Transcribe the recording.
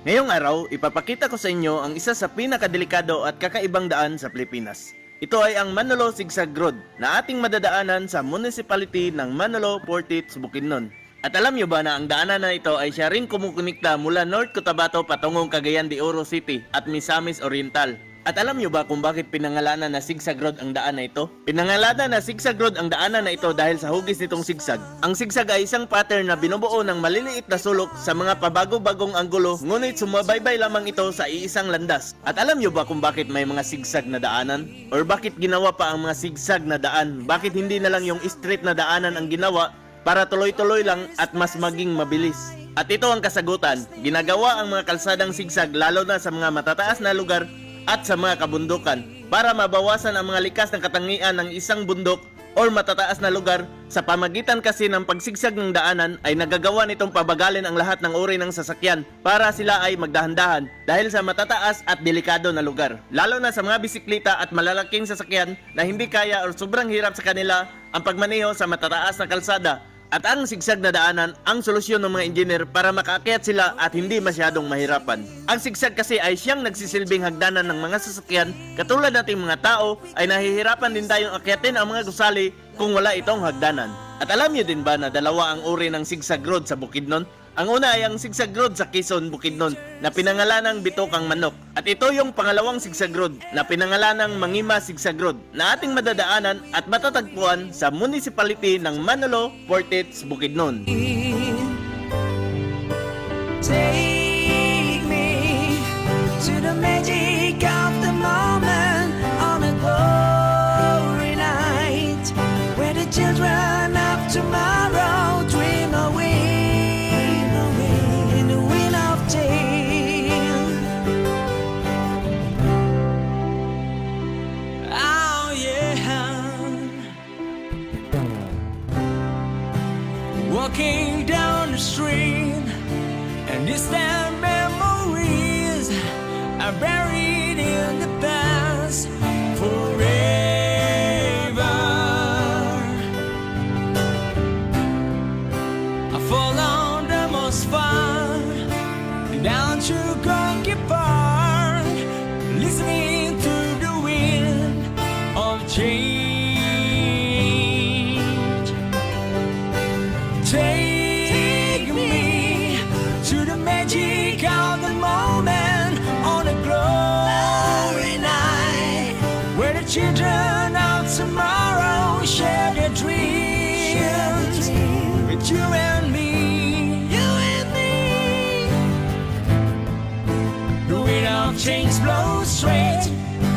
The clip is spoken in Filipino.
Ngayong araw, ipapakita ko sa inyo ang isa sa pinakadelikado at kakaibang daan sa Pilipinas. Ito ay ang Manolo Zigzag Road na ating madadaanan sa municipality ng Manolo, Portit, Bukidnon. At alam nyo ba na ang daanan na ito ay siya rin kumukunikta mula North Cotabato patungong Cagayan de Oro City at Misamis Oriental. At alam nyo ba kung bakit pinangalanan na Zigzag Road ang daan na ito? Pinangalanan na Zigzag Road ang daanan na ito dahil sa hugis nitong zigzag. Ang zigzag ay isang pattern na binubuo ng maliliit na sulok sa mga pabago-bagong anggulo, ngunit sumabaybay lamang ito sa iisang landas. At alam nyo ba kung bakit may mga zigzag na daanan? Or bakit ginawa pa ang mga zigzag na daan? Bakit hindi na lang yung straight na daanan ang ginawa para tuloy-tuloy lang at mas maging mabilis? At ito ang kasagutan, ginagawa ang mga kalsadang zigzag lalo na sa mga matataas na lugar at sa mga kabundukan para mabawasan ang mga likas ng katangian ng isang bundok or matataas na lugar. Sa pamagitan kasi ng pagsigsag ng daanan ay nagagawa nitong pabagalin ang lahat ng uri ng sasakyan para sila ay magdahan-dahan dahil sa matataas at delikado na lugar. Lalo na sa mga bisikleta at malalaking sasakyan na hindi kaya o sobrang hirap sa kanila ang pagmaneho sa matataas na kalsada. At ang sigsag na daanan ang solusyon ng mga engineer para makaakyat sila at hindi masyadong mahirapan. Ang sigsag kasi ay siyang nagsisilbing hagdanan ng mga sasakyan, katulad nating mga tao ay nahihirapan din tayong akyatin ang mga gusali kung wala itong hagdanan. At alam niyo din ba na dalawa ang uri ng Zigzag Road sa Bukidnon? Ang una ay ang Zigzag Road sa Quezon, Bukidnon na pinangalanang Bitokang Manok. At ito yung pangalawang Zigzag Road na pinangalanang Mangima Zigzag Road na ating madadaanan at matatagpuan sa municipality ng Manolo, Portit, Bukidnon. Take me to the magic of the moment on a glory night where the children of tomorrow dream away in the wind of change. Oh yeah, walking down the street and distant memories are buried in the past forever. I fall on the most far down to Gonky Park, listening to the wind of change. Take me to the magic of the moment on a glory night where the children of tomorrow share their dreams with you and me. You and me. The wind of change blows straight